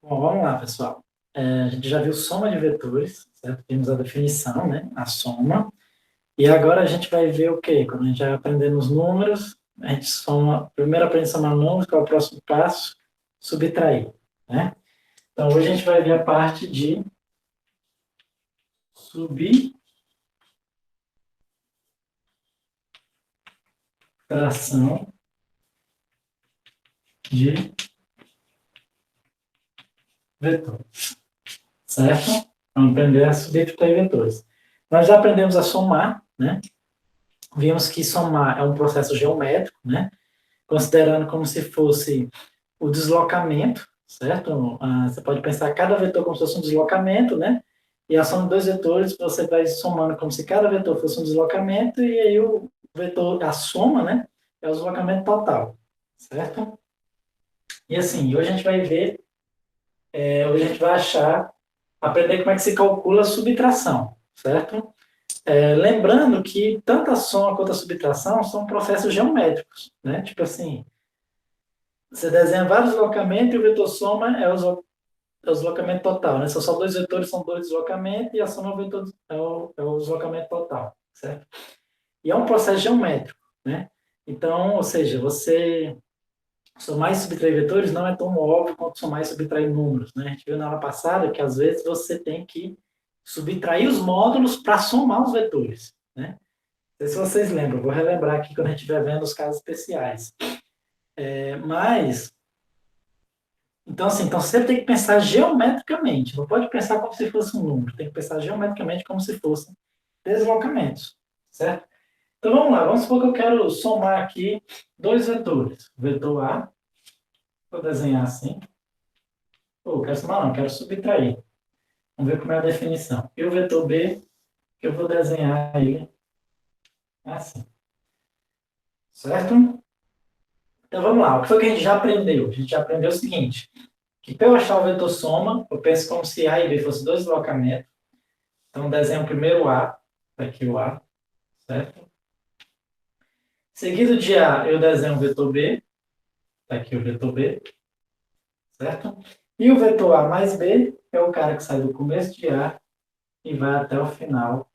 Bom, vamos lá, pessoal. A gente já viu soma de vetores, certo? Vimos a definição, né? A soma. E agora a gente vai ver o quê? Quando a gente vai aprendendo os números, a gente soma. Primeiro aprende a somar números, que é o próximo passo, subtrair, né? Então, hoje a gente vai ver a parte de subtração de vetores, certo? Vamos aprender a subtrair vetores. Nós já aprendemos a somar, né? Vimos que somar é um processo geométrico, né? Considerando como se fosse o deslocamento, certo? Você pode pensar cada vetor como se fosse um deslocamento, né? E a soma de dois vetores, você vai somando como se cada vetor fosse um deslocamento, e aí o vetor, a soma, né? É o deslocamento total, certo? E assim, hoje a gente vai ver, hoje a gente vai aprender como é que se calcula a subtração, certo? Lembrando que tanto a soma quanto a subtração são processos geométricos, né? Tipo assim, você desenha vários deslocamentos e o vetor soma é o deslocamento total, né? São só dois vetores, são dois deslocamentos, e a soma é o deslocamento total, certo? E é um processo geométrico, né? Então, ou seja, você somar e subtrair vetores não é tão óbvio quanto somar e subtrair números, né? A gente viu na aula passada que às vezes você tem que subtrair os módulos para somar os vetores, né? Não sei se vocês lembram, vou relembrar aqui quando a gente estiver vendo os casos especiais. Mas então, assim, então você sempre tem que pensar geometricamente, não pode pensar como se fosse um número, tem que pensar geometricamente como se fossem deslocamentos, certo? Então vamos lá, vamos supor que eu quero somar aqui dois vetores. O vetor A, vou desenhar assim. Ou quero somar não, quero subtrair. Vamos ver como é a definição. E o vetor B, que eu vou desenhar ele assim, certo? Então vamos lá, o que foi que a gente já aprendeu? A gente já aprendeu o seguinte, que para eu achar o vetor soma, eu penso como se A e B fossem dois deslocamentos. Então, desenho primeiro A, aqui o A, certo? Seguido de A, eu desenho o vetor B, aqui o vetor B, certo? E o vetor A mais B é o cara que sai do começo de A e vai até o final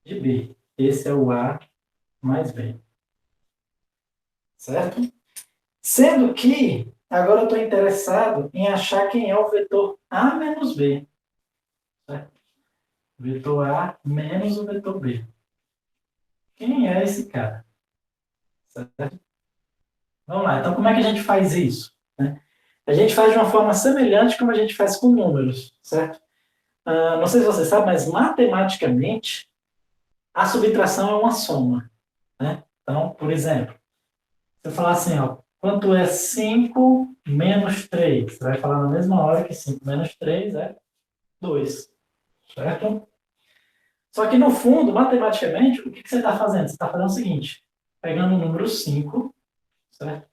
de B. Esse é o A mais B, certo? Sendo que, agora eu estou interessado em achar quem é o vetor A menos B, certo? Vetor A menos o vetor B. Quem é esse cara? Certo? Vamos lá, então como é que a gente faz isso? Né? A gente faz de uma forma semelhante como a gente faz com números, certo? Não sei se você sabe, mas matematicamente a subtração é uma soma, né? Então, por exemplo, se eu falar assim, ó, quanto é 5 menos 3? Você vai falar na mesma hora que 5 menos 3 é 2, certo? Só que no fundo, matematicamente, o que você está fazendo? Você está fazendo o seguinte, pegando o número 5, certo?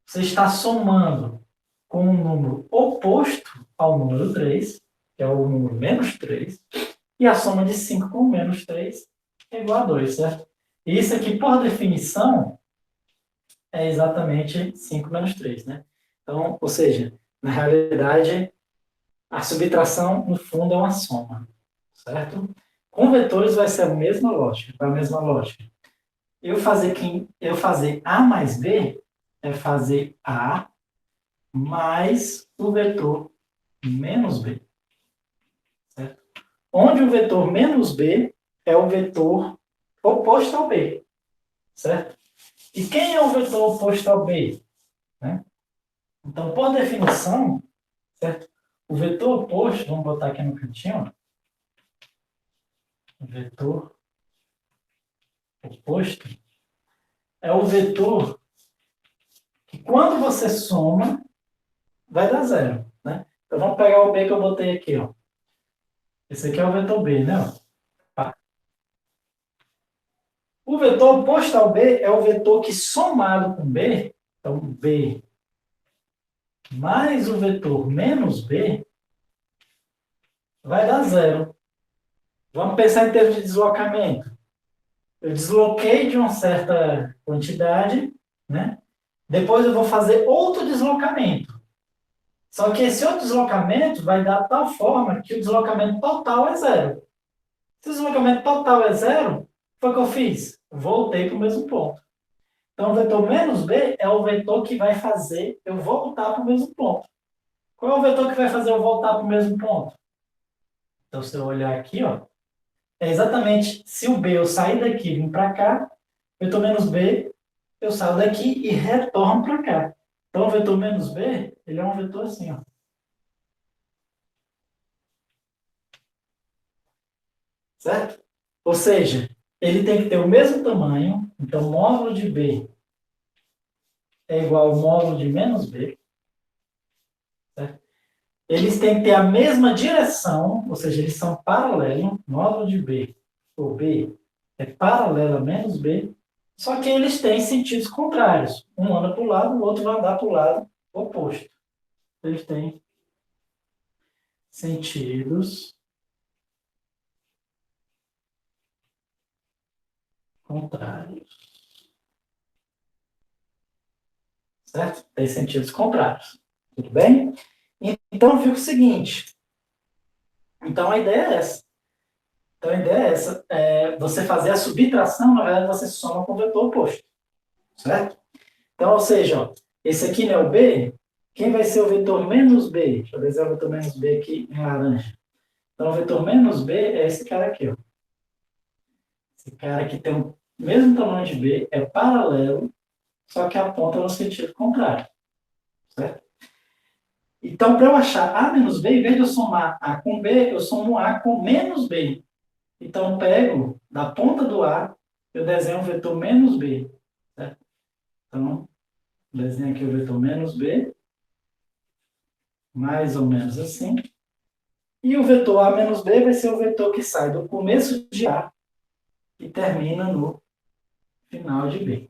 Você está somando com um número oposto ao número 3, que é o número menos 3, e a soma de 5 com menos 3 é igual a 2, certo? E isso aqui, por definição, é exatamente 5 menos 3, né? Então, ou seja, na realidade, a subtração, no fundo, é uma soma, certo? Com vetores vai ser a mesma lógica, a mesma lógica. Eu fazer A mais B é fazer A mais o vetor menos B, certo? Onde o vetor menos B é o vetor oposto ao B, certo? E quem é o vetor oposto ao B? Né? Então, por definição, certo? O vetor oposto, vamos botar aqui no cantinho, o vetor oposto é o vetor que quando você soma, vai dar zero, né? Então, vamos pegar o B que eu botei aqui, ó. Esse aqui é o vetor B, né? O vetor oposto ao B é o vetor que somado com B, então B mais o vetor menos B, vai dar zero. Vamos pensar em termos de deslocamento. Eu desloquei de uma certa quantidade, né? Depois eu vou fazer outro deslocamento. Só que esse outro deslocamento vai dar de tal forma que o deslocamento total é zero. Se o deslocamento total é zero, foi o que eu fiz? Voltei para o mesmo ponto. Então, o vetor menos b é o vetor que vai fazer eu voltar para o mesmo ponto. Qual é o vetor que vai fazer eu voltar para o mesmo ponto? Então, se eu olhar aqui, ó, é exatamente se o b eu sair daqui e vim para cá, vetor menos b, eu saio daqui e retorno para cá. Então, o vetor menos b, ele é um vetor assim, ó. Certo? Ou seja, ele tem que ter o mesmo tamanho, então módulo de b é igual ao módulo de menos b. Certo? Eles têm que ter a mesma direção, ou seja, eles são paralelos, módulo de b, ou b é paralelo a menos b, só que eles têm sentidos contrários. Um anda para o lado, o outro vai andar para o lado oposto. Eles têm sentidos contrários. Certo? Tem sentidos contrários. Tudo bem? Então fica o seguinte. Então a ideia é essa. Então a ideia é essa. Você fazer a subtração, na verdade, você soma com o vetor oposto. Certo? Então, ou seja, ó, esse aqui não é o B, quem vai ser o vetor menos B? Deixa eu desenhar o vetor menos B aqui em laranja. Então, o vetor menos B é esse cara aqui, ó. Esse cara que tem o mesmo tamanho de B, é paralelo, só que aponta no sentido contrário. Certo? Então, para eu achar A menos B, em vez de eu somar A com B, eu somo A com menos B. Então, eu pego da ponta do A, eu desenho o vetor menos B. Certo? Então, desenho aqui o vetor menos B, mais ou menos assim. E o vetor A menos B vai ser o vetor que sai do começo de A e termina no final de B.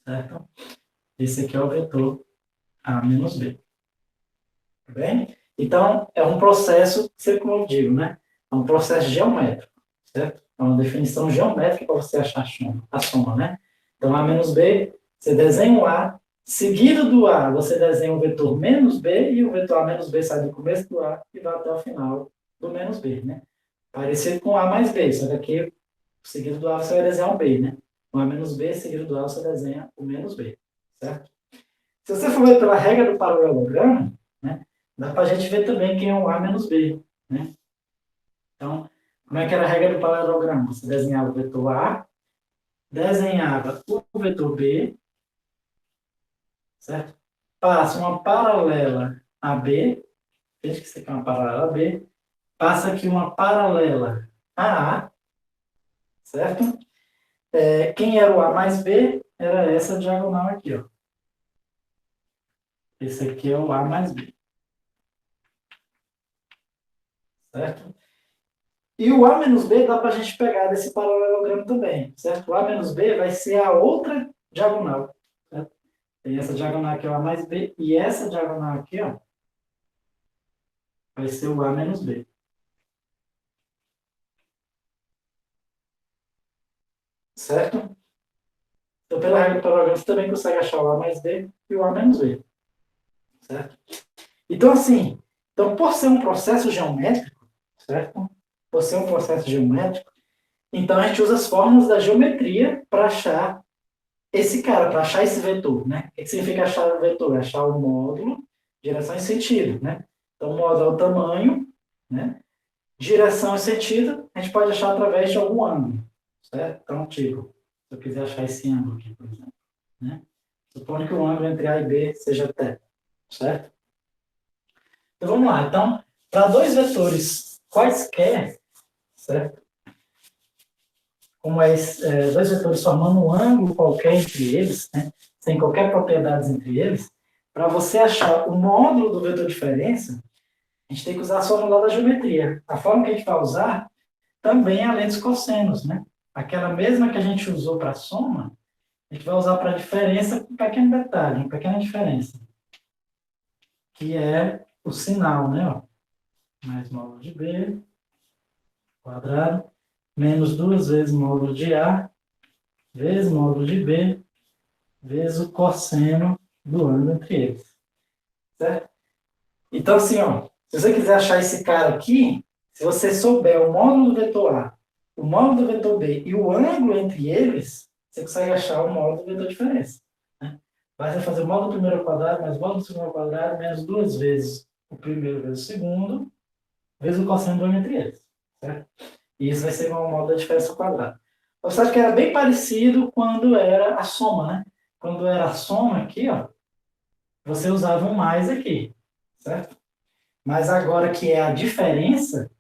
Certo? Esse aqui é o vetor A menos B. Tá bem? Então, é um processo, sempre como eu digo, né? É um processo geométrico, certo? É uma definição geométrica para você achar a soma, né? Então, A menos B, você desenha o A, seguido do A, você desenha o vetor menos B, e o vetor A menos B sai do começo do A e vai até o final do menos B, né? Parecido com A mais B, só que aqui, seguido do A, você vai desenhar o B, né? O A menos B, seguido do A, você desenha o menos B, certo? Se você for ver pela regra do paralelogramo, né, dá para a gente ver também quem é o A menos B, né? Então, como é que era a regra do paralelogramo? Você desenhava o vetor A, desenhava o vetor B, certo? Passa uma paralela a B, veja que isso aqui é uma paralela a B, passa aqui uma paralela a A, certo? Quem era o A mais B era essa diagonal aqui, ó. Esse aqui é o A mais B. Certo? E o A menos B dá para a gente pegar desse paralelogramo também, certo? O A menos B vai ser a outra diagonal. Certo? Tem essa diagonal aqui, o A mais B, e essa diagonal aqui, ó, vai ser o A menos B. Certo? Então, pela regra do paralelogramo, você também consegue achar o A mais B e o A menos B. Certo? Então, assim, por ser um processo geométrico, certo? Por ser um processo geométrico, então a gente usa as fórmulas da geometria para achar esse cara, para achar esse vetor, né? O que significa achar o vetor? Achar o módulo, direção e sentido, né? Então, o módulo é o tamanho, né? Direção e sentido, a gente pode achar através de algum ângulo, certo? Então, tipo, se eu quiser achar esse ângulo aqui, por exemplo, né? Supondo que o ângulo entre A e B seja θ, certo? Então, vamos lá. Então, para dois vetores quaisquer, certo? Como dois vetores formando um ângulo qualquer entre eles, né? Sem qualquer propriedade entre eles, para você achar o módulo do vetor diferença, a gente tem que usar a fórmula da geometria. A forma que a gente vai usar também é a lei dos cossenos, né? Aquela mesma que a gente usou para a soma, a gente vai usar para a diferença com um pequeno detalhe, uma pequena diferença, que é o sinal, né? Ó, mais módulo de B, quadrado, menos duas vezes módulo de A, vezes módulo de B, vezes o cosseno do ângulo entre eles. certo? Então, assim, ó, se você quiser achar esse cara aqui, se você souber o módulo do vetor A, o módulo do vetor B e o ângulo entre eles, você consegue achar o módulo do vetor diferença. Né? Basta fazer o módulo do primeiro ao quadrado mais o módulo do segundo ao quadrado menos duas vezes o primeiro vezes o segundo, vezes o cosseno do ângulo entre eles. Certo? E isso vai ser igual ao módulo da diferença ao quadrado. Você sabe que era bem parecido quando era a soma, né? Quando era a soma aqui, ó, você usava um mais aqui, certo? Mas agora que é a diferença,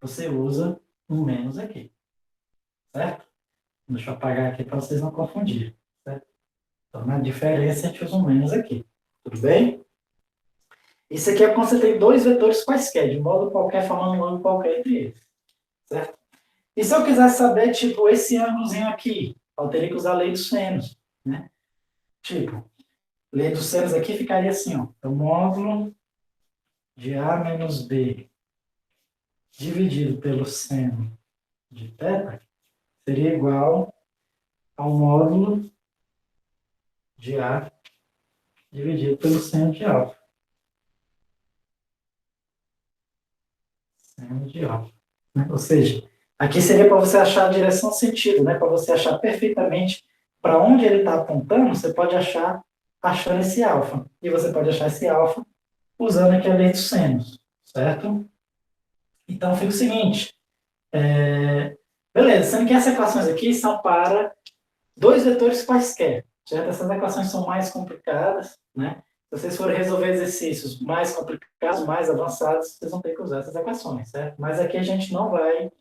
você usa um menos aqui, certo? Deixa eu apagar aqui para vocês não confundirem, certo? Então, na diferença, a gente usa um menos aqui, tudo bem? Isso aqui é quando você tem dois vetores quaisquer, de modo qualquer, formando um ângulo qualquer entre eles, certo? E se eu quiser saber, tipo, esse ângulozinho aqui, eu teria que usar a lei dos seno, né? Tipo, lei dos senos aqui ficaria assim, ó. O módulo de A menos B dividido pelo seno de θ seria igual ao módulo de A dividido pelo seno de alfa. Seno de alfa. Né? Ou seja, aqui seria para você achar a direção sentido, né? Para você achar perfeitamente para onde ele está apontando, você pode achar achando esse alfa. E você pode achar esse alfa usando aqui a lei dos senos, certo? Então fica o seguinte, beleza, sendo que essas equações aqui são para dois vetores quaisquer, certo? Essas equações são mais complicadas, né? Se vocês forem resolver exercícios mais complicados, mais avançados, vocês vão ter que usar essas equações, certo? Mas aqui a gente não vai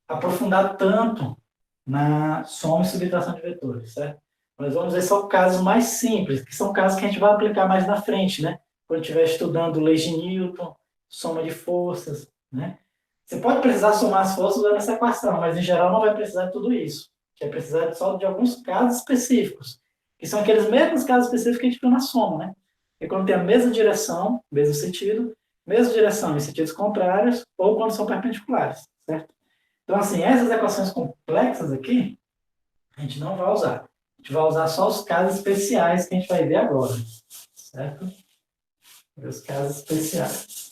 aprofundar tanto na soma e subtração de vetores, certo? Nós vamos ver só casos mais simples, que são casos que a gente vai aplicar mais na frente, né? Quando estiver estudando leis de Newton, soma de forças, né? Você pode precisar somar as forças usando essa equação, mas em geral não vai precisar de tudo isso. Vai precisar só de alguns casos específicos, que são aqueles mesmos casos específicos que a gente viu na soma, né? É quando tem a mesma direção, mesmo sentido, mesma direção em sentidos contrários, ou quando são perpendiculares, certo? Então, assim, essas equações complexas aqui, a gente não vai usar. A gente vai usar só os casos especiais que a gente vai ver agora, certo? Os casos especiais.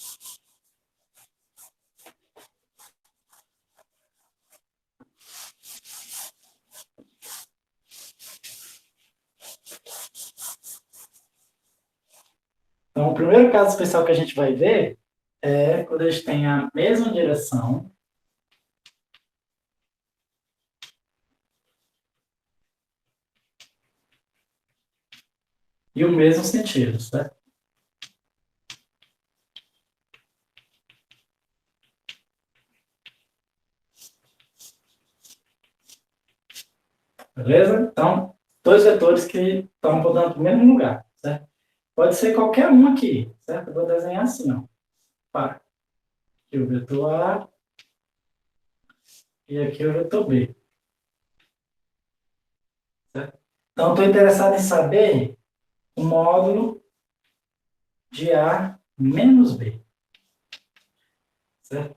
Então, o primeiro caso especial que a gente vai ver é quando a gente tem a mesma direção e o mesmo sentido, certo? Beleza? Então, dois vetores que estão apontando para o mesmo lugar, certo? Pode ser qualquer um aqui, certo? Eu vou desenhar assim, ó. Pá. Aqui o vetor A e aqui o vetor B. Certo? Então, estou interessado em saber o módulo de A menos B. Certo?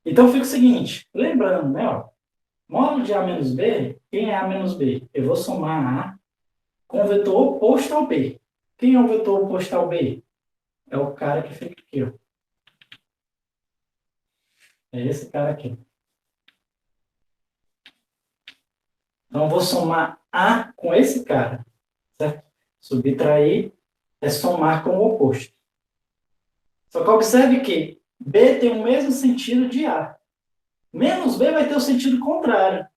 Então, fica o seguinte, lembrando, né, ó, módulo de A menos B, quem é A menos B? Eu vou somar A com o vetor oposto ao B. Quem é o vetor oposto ao B? É o cara que fica aqui, ó. É esse cara aqui. Então, eu vou somar A com esse cara, certo? Subtrair é somar com o oposto. Só que observe que B tem o mesmo sentido de A. Menos B vai ter o sentido contrário.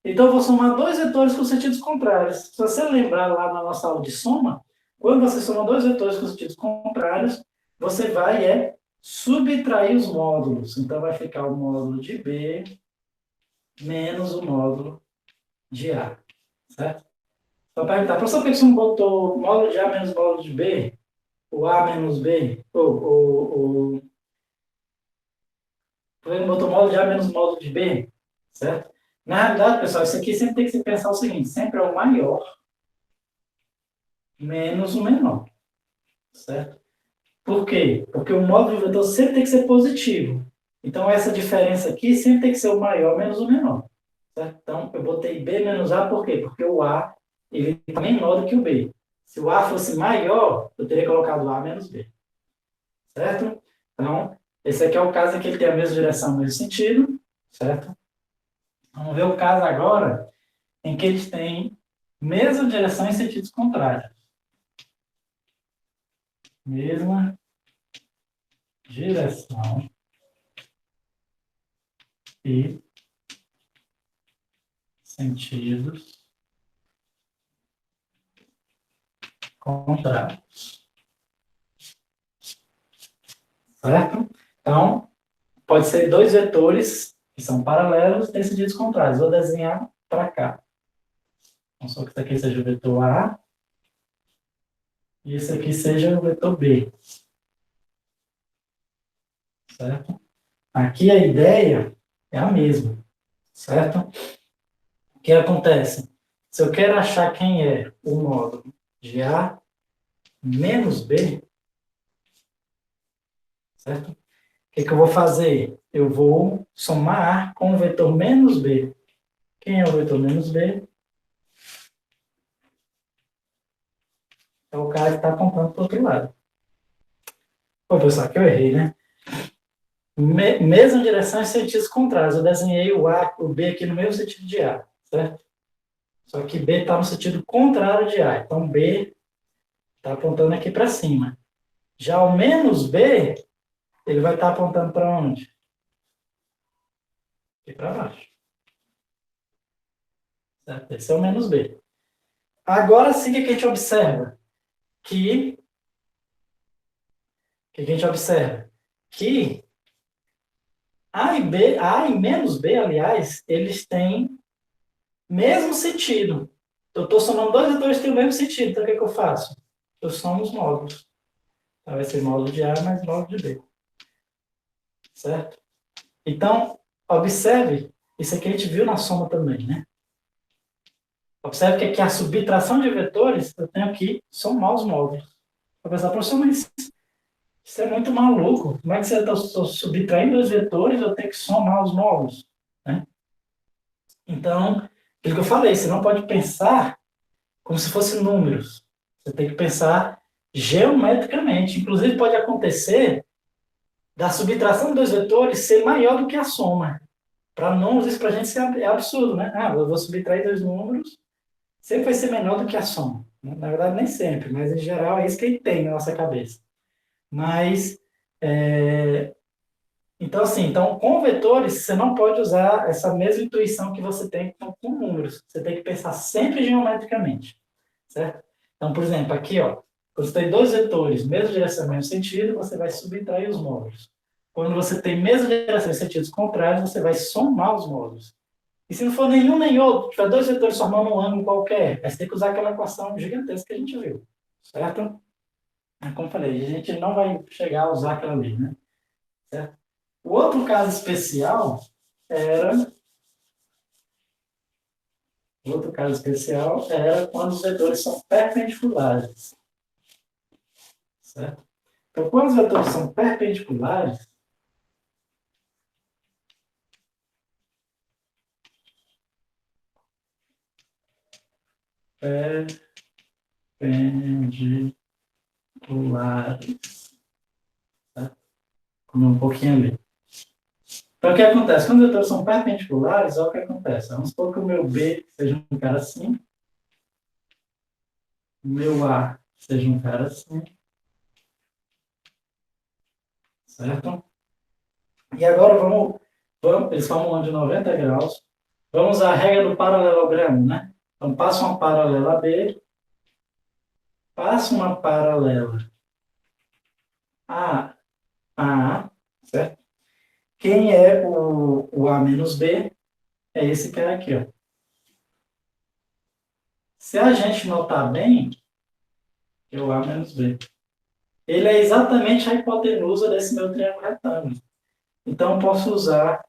Então, eu vou somar dois vetores com sentidos contrários. Se você lembrar lá na nossa aula de soma, quando você soma dois vetores com sentidos contrários, você vai subtrair os módulos. Então, vai ficar o módulo de B menos o módulo de A. Certo? Então, perguntar, professor, por que você não botou módulo de A menos módulo de B? O A menos B? Por que não botou módulo de A menos módulo de B? Certo? Na realidade, pessoal, isso aqui sempre tem que se pensar o seguinte, sempre é o maior menos o menor, certo? Por quê? Porque o módulo do vetor sempre tem que ser positivo. Então, essa diferença aqui sempre tem que ser o maior menos o menor, certo? Então, eu botei B menos A por quê? Porque o A ele é menor do que o B. Se o A fosse maior, eu teria colocado A menos B. Certo? Então, esse aqui é o caso em que ele tem a mesma direção, o mesmo sentido. Certo? Vamos ver o caso agora em que eles têm mesma direção em sentidos contrários. Mesma direção e sentidos contrários. Certo? Então, pode ser dois vetores que são paralelos em sentidos contrários. Vou desenhar para cá. Vamos supor que isso aqui seja o vetor A e esse aqui seja o vetor B. Certo? Aqui a ideia é a mesma. Certo? O que acontece? Se eu quero achar quem é o módulo de A menos B, certo? O que eu vou fazer? Eu vou somar A com o vetor menos B. Quem é o vetor menos B? É o cara que está apontando para o outro lado. Pô, pessoal, que eu errei, né? Mesma direção em sentidos contrários. Eu desenhei o A, o B aqui no mesmo sentido de A, certo? Só que B está no sentido contrário de A. Então, B está apontando aqui para cima. Já o menos B, ele vai estar apontando para onde? Aqui para baixo. Certo? Esse é o menos B. Agora sim, o que a gente observa? Que a gente observa? Que A e B, A e menos B, aliás, eles têm mesmo sentido. Eu estou somando dois vetores que têm o mesmo sentido. Então, o que eu faço? Eu somo os módulos. Então, vai ser módulo de A mais módulo de B. Certo? Então, observe, isso aqui a gente viu na soma também, né? Observe que aqui a subtração de vetores, eu tenho que somar os módulos. Vou pensar, professor, mas isso é muito maluco. Como é que você está subtraindo dois vetores, eu tenho que somar os módulos? Né? Então, aquilo que eu falei, você não pode pensar como se fossem números. Você tem que pensar geometricamente. Inclusive, pode acontecer da subtração de dois vetores ser maior do que a soma. Para números, isso para a gente é absurdo, né? Ah, eu vou subtrair dois números, sempre vai ser menor do que a soma. Na verdade, nem sempre, mas em geral é isso que a gente tem na nossa cabeça. Mas, então assim, então, com vetores, você não pode usar essa mesma intuição que você tem com números. Você tem que pensar sempre geometricamente. Certo? Então, por exemplo, aqui, ó, quando você tem dois vetores, mesma direção, mesmo sentido, você vai subtrair os módulos. Quando você tem mesma direção e sentidos contrários, você vai somar os módulos. E se não for nenhum nem outro, tiver dois vetores formando um ângulo qualquer, aí você tem que usar aquela equação gigantesca que a gente viu. Certo? Como eu falei, a gente não vai chegar a usar aquela ali, né? Certo? O outro caso especial era quando os vetores são perpendiculares. Certo? Então, quando os vetores são perpendiculares, perpendiculares, tá? Como um pouquinho ali. Então, o que acontece? Quando os vetores são perpendiculares, olha o que acontece. Vamos supor que o meu B seja um cara assim, o meu A seja um cara assim, certo? E agora eles formam um ângulo de 90 graus. Vamos usar a regra do paralelogramo, né? Então, passa uma paralela a B, passa uma paralela a A, certo? Quem é o A menos B? É esse cara aqui, ó. Se a gente notar bem, é o A menos B. Ele é exatamente a hipotenusa desse meu triângulo retângulo. Então, eu posso usar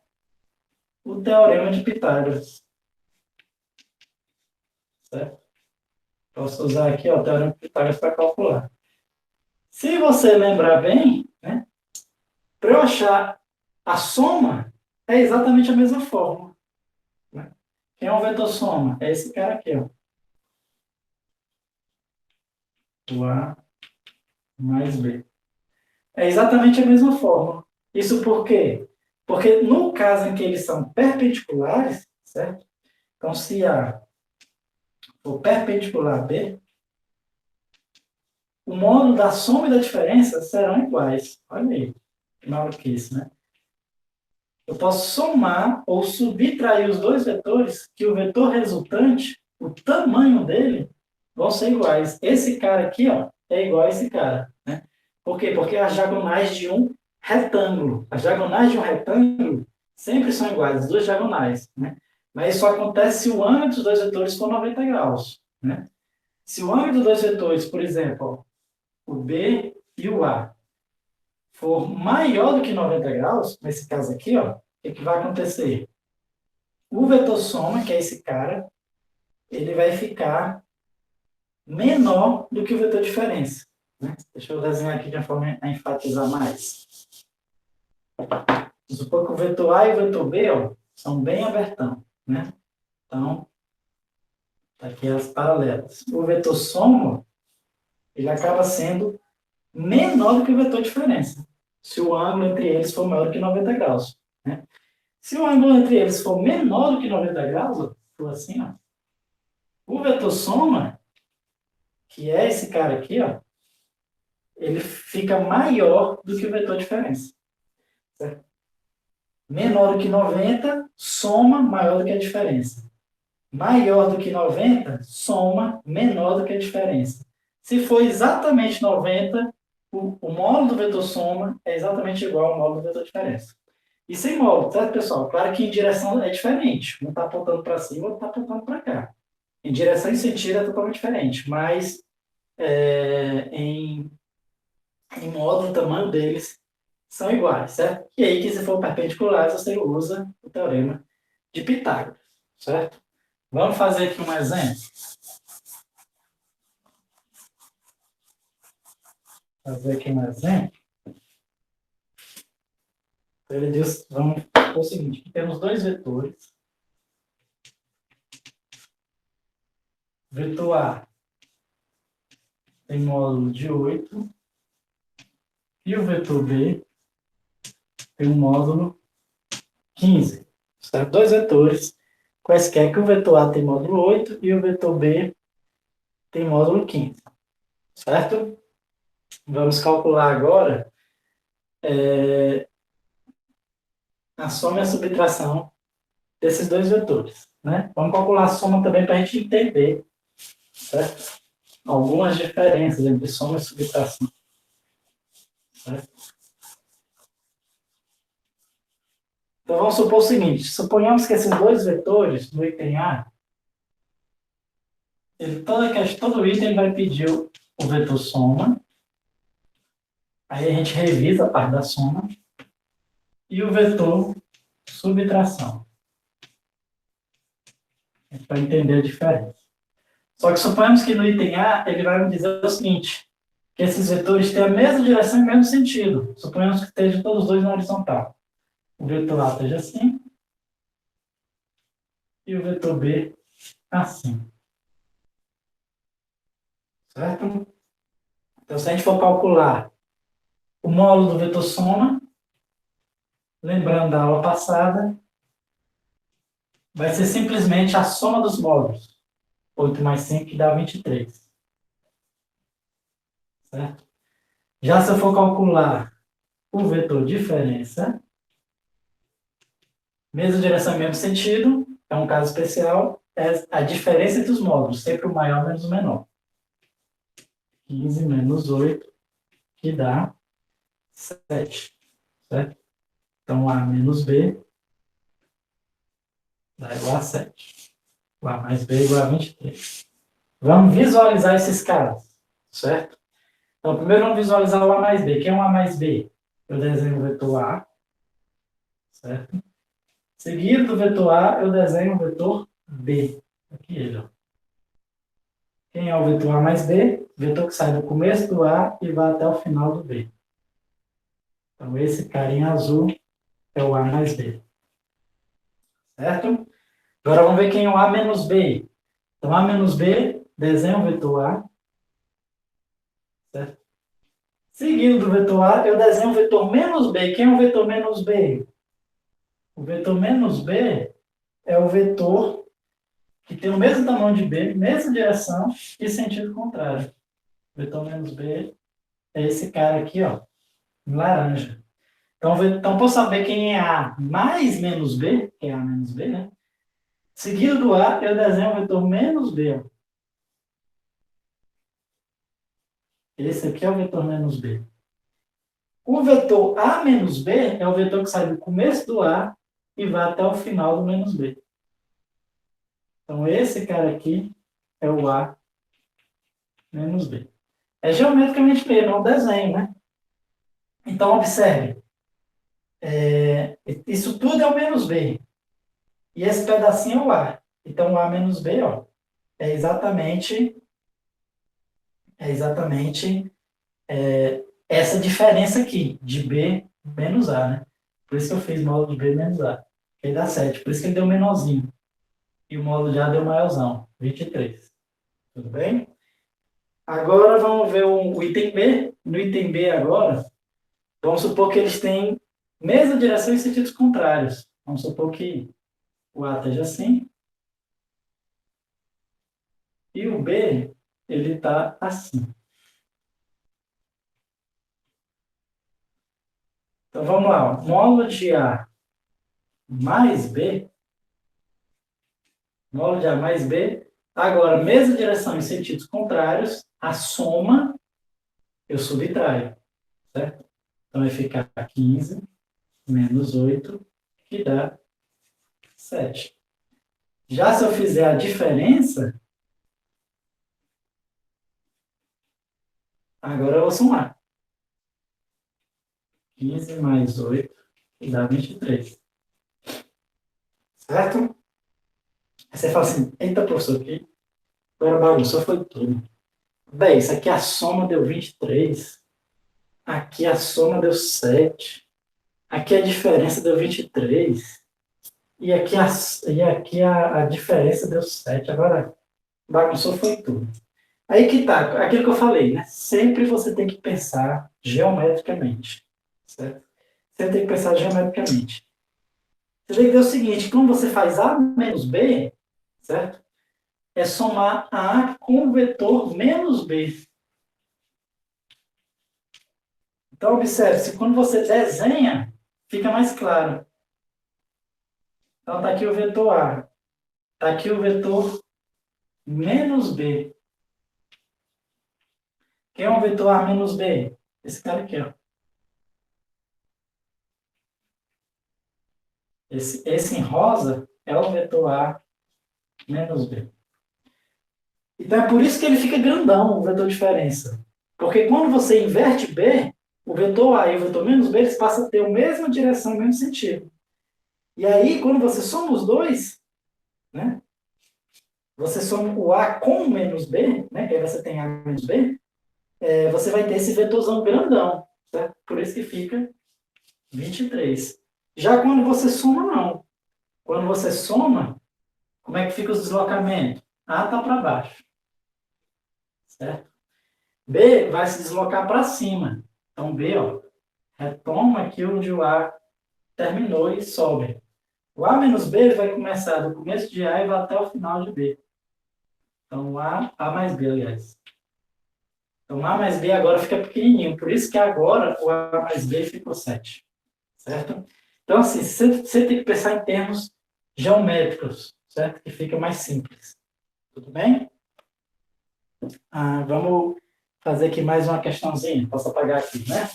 o teorema de Pitágoras. Certo? Posso usar aqui ó, o teorema de Pitágoras para calcular. Se você lembrar bem, né, para eu achar a soma, é exatamente a mesma fórmula. Né? Quem é o vetor soma? É esse cara aqui. Ó. o A mais B. É exatamente a mesma forma. Isso por quê? Porque no caso em que eles são perpendiculares, certo? Então, se A for perpendicular a B, o módulo da soma e da diferença serão iguais. Olha aí, que maluquice, né? Eu posso somar ou subtrair os dois vetores, que o vetor resultante, o tamanho dele, vão ser iguais. Esse cara aqui, ó, é igual a esse cara, né? Por quê? Porque as diagonais de um retângulo, as diagonais de um retângulo sempre são iguais, as duas diagonais, né? Mas isso acontece se o ângulo dos dois vetores for 90 graus, né? Se o ângulo dos dois vetores, por exemplo, ó, o B e o A, for maior do que 90 graus, nesse caso aqui, ó, o que vai acontecer? O vetor soma, que é esse cara, ele vai ficar menor do que o vetor diferença. Né? Deixa eu desenhar aqui de uma forma a enfatizar mais. Supor que o vetor A e o vetor B ó, são bem abertão. Né? Então, tá aqui as paralelas. O vetor soma, ele acaba sendo menor do que o vetor diferença, se o ângulo entre eles for maior do que 90 graus. Né? Se o ângulo entre eles for menor do que 90 graus, ó, for assim, ó, o vetor soma, que é esse cara aqui, ó, ele fica maior do que o vetor diferença. Certo? Menor do que 90, soma maior do que a diferença. Maior do que 90, soma menor do que a diferença. Se for exatamente 90, o módulo do vetor soma é exatamente igual ao módulo do vetor diferença. E sem módulo, certo, pessoal? Claro que em direção é diferente. Um está apontando para cima, o outro está apontando para cá. Em direção e sentido é totalmente diferente, mas em módulo, o tamanho deles são iguais, certo? E aí que se for perpendiculares, você usa o teorema de Pitágoras, certo? Vamos fazer aqui um exemplo. Fazer aqui um exemplo. Ele diz, vamos fazer o seguinte, aqui temos dois vetores. Vetor A tem módulo de 8 e o vetor B tem um módulo 15. Certo? Dois vetores, quaisquer que o vetor A tem módulo 8 e o vetor B tem módulo 15. Certo? Vamos calcular agora a soma e a subtração desses dois vetores. Né? Vamos calcular a soma também para a gente entender, certo? Algumas diferenças entre soma e subtração. Certo? Então vamos supor o seguinte, suponhamos que esses dois vetores no item A, todo item vai pedir o vetor soma, aí a gente revisa a parte da soma, e o vetor subtração. A gente vai entender a diferença. Só que suponhamos que no item A, ele vai me dizer o seguinte, que esses vetores têm a mesma direção e o mesmo sentido. Suponhamos que estejam todos os dois na horizontal. O vetor A esteja assim, e o vetor B assim. Certo? Então, se a gente for calcular o módulo do vetor soma, lembrando da aula passada, vai ser simplesmente a soma dos módulos. 8 mais 5 que dá 23. Certo? Já se eu for calcular o vetor diferença, mesma direção, mesmo sentido, é um caso especial, é a diferença entre os módulos, sempre o maior menos o menor. 15 menos 8, que dá 7. Certo? Então, A menos B dá igual a 7. O A mais B é igual a 23. Vamos visualizar esses caras, certo? Então, primeiro vamos visualizar o A mais B. Quem é o A mais B? Eu desenho o vetor A, certo? Seguido do vetor A, eu desenho o vetor B. Aqui ele, ó. Quem é o vetor A mais B? Vetor que sai do começo do A e vai até o final do B. Então, esse cara em azul é o A mais B. Certo? Agora vamos ver quem é o A menos B. Então, A menos B, desenho o vetor A. certo? Seguindo do vetor A, eu desenho o vetor menos B. Quem é o vetor menos B? O vetor menos B é o vetor que tem o mesmo tamanho de B, mesma direção e sentido contrário. O vetor menos B é esse cara aqui, ó, em laranja. Então, para saber quem é A mais menos B, que é A menos B, né? Seguido do A, eu desenho o vetor menos B. Ó. Esse aqui é o vetor menos B. O vetor A menos B é o vetor que sai do começo do A e vai até o final do menos B. Então, esse cara aqui é o A menos B. É geometricamente mesmo, é um desenho, né? Então, observe. Isso tudo é o menos B. E esse pedacinho é o A. Então, o A menos B, ó, é exatamente, essa diferença aqui, de B menos A, né? Por isso que eu fiz módulo de B menos A. Que dá 7. Por isso que ele deu menorzinho. E o módulo de A deu maiorzão, 23. Tudo bem? Agora vamos ver o item B. No item B agora, vamos supor que eles têm mesma direção em sentidos contrários. Vamos supor que o A esteja assim e o B ele está assim. Então vamos lá. Ó. Módulo de A mais B. Módulo de A mais B. Agora, mesma direção em sentidos contrários, a soma eu subtraio. Certo? Então vai ficar 15 menos 8, que dá 7. Já se eu fizer a diferença, agora eu vou somar. 15 mais 8, que dá 23. Certo? Aí você fala assim, eita, professor, que agora bagunçou, foi tudo. Bem, isso aqui a soma deu 23. Aqui a soma deu 7. Aqui a diferença deu 23. E aqui a diferença deu 7. Agora, bagunçou foi tudo. Aí que tá, aquilo que eu falei, né? Sempre você tem que pensar geometricamente, certo? Sempre tem que pensar geometricamente. Você tem que ver o seguinte, quando você faz A menos B, certo? É somar A com o vetor menos B. Então, observe, se quando você desenha, fica mais claro. Então, está aqui o vetor A. Está aqui o vetor menos B. Quem é o vetor A menos B? Esse cara aqui, ó. Esse em rosa é o vetor A menos B. Então é por isso que ele fica grandão, o vetor diferença. Porque quando você inverte B, o vetor A e o vetor menos B, eles passam a ter a mesma direção, o mesmo sentido. E aí, quando você soma os dois, né? Você soma o A com o menos B, né? Que aí você tem A menos B, você vai ter esse vetorzão grandão, certo? Por isso que fica 23. Já quando você soma, não. Quando você soma, como é que fica os deslocamentos? A está para baixo, certo? B vai se deslocar para cima. Então, B, ó, retoma aqui onde o A terminou e sobe. O A menos B ele vai começar do começo de A e vai até o final de B. Então, A mais B, aliás. Então, A mais B agora fica pequenininho. Por isso que agora o A mais B ficou 7. Certo? Então, assim, você tem que pensar em termos geométricos, certo? Que fica mais simples. Tudo bem? Vamos fazer aqui mais uma questãozinha. Posso apagar aqui, né?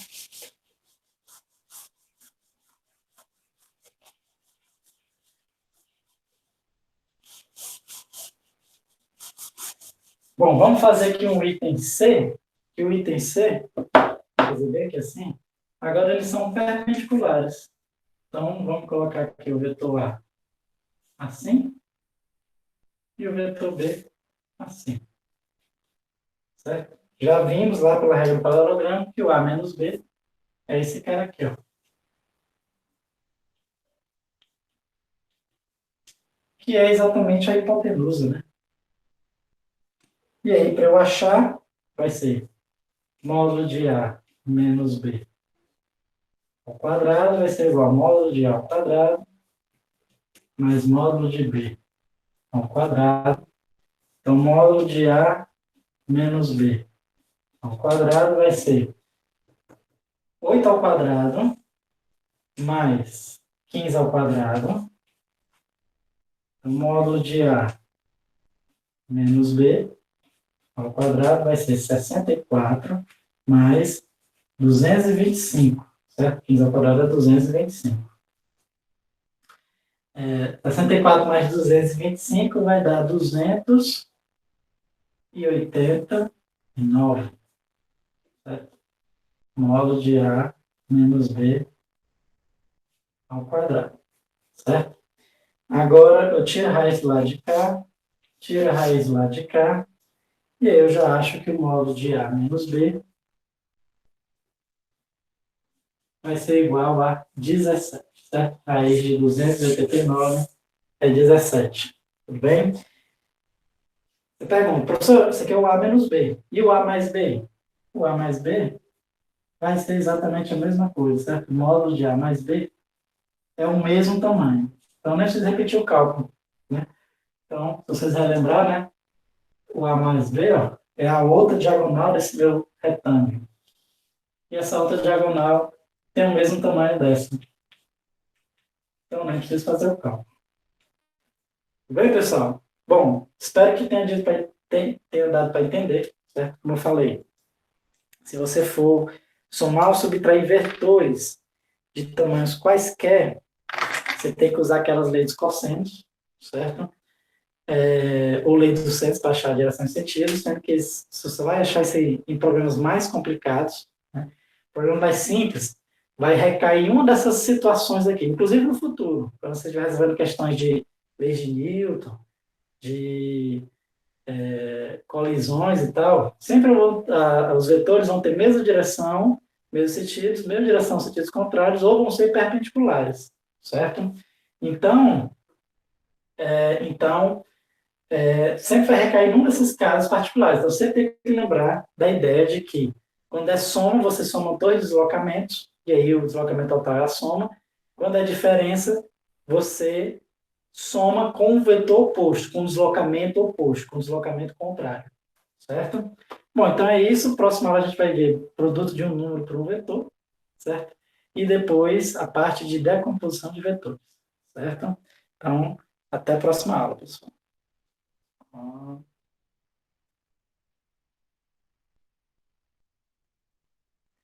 Bom, vamos fazer aqui um item C, que o item C, vou fazer bem aqui assim, agora eles são perpendiculares. Então, vamos colocar aqui o vetor A assim e o vetor B assim. Certo? Já vimos lá pela regra do paralelogramo que o A menos B é esse cara aqui, ó. Que é exatamente a hipotenusa, né? E aí, para eu achar, vai ser módulo de A menos B ao quadrado vai ser igual a módulo de A ao quadrado mais módulo de B ao quadrado. Então, módulo de A menos B ao quadrado vai ser 8 ao quadrado mais 15 ao quadrado. Então, módulo de A menos B ao quadrado vai ser 64 mais 225, certo? 15 ao quadrado é 225. 64 mais 225 vai dar 289, certo? Módulo de A menos B ao quadrado, certo? Agora eu tiro a raiz do lado de cá, tiro a raiz do lado de cá, e aí eu já acho que o módulo de A menos B vai ser igual a 17, certo? Raiz de 289 é 17, tudo bem? Você pergunta, professor, você quer o A menos B, e o A mais B? O A mais B vai ser exatamente a mesma coisa, certo? O módulo de A mais B é o mesmo tamanho. Então, não precisa repetir o cálculo, né? Então, se vocês relembrar, né? O A mais B, ó, é a outra diagonal desse meu retângulo. E essa outra diagonal tem o mesmo tamanho dessa. Então, não precisa fazer o cálculo. Tudo bem, pessoal? Bom, espero que tenha dado para entender, certo? Como eu falei, se você for somar ou subtrair vetores de tamanhos quaisquer, você tem que usar aquelas leis dos cossenos, certo? Ou lei dos senos para achar a direção e sentido, sendo que se você vai achar isso aí em problemas mais complicados, né? Problema mais simples, vai recair em uma dessas situações aqui, inclusive no futuro, quando você estiver resolvendo questões de leis de Newton, de colisões e tal, sempre os vetores vão ter mesma direção, mesmos sentidos, mesma direção, sentidos contrários, ou vão ser perpendiculares, certo? Então, então sempre vai recair num desses casos particulares. Então, você tem que lembrar da ideia de que, quando é soma, você soma dois deslocamentos, e aí o deslocamento total é a soma. Quando é diferença, você soma com o vetor oposto, com o deslocamento oposto, com o deslocamento contrário. Certo? Bom, então é isso. Próxima aula a gente vai ver produto de um número por um vetor, certo? E depois a parte de decomposição de vetores, certo? Então, até a próxima aula, pessoal.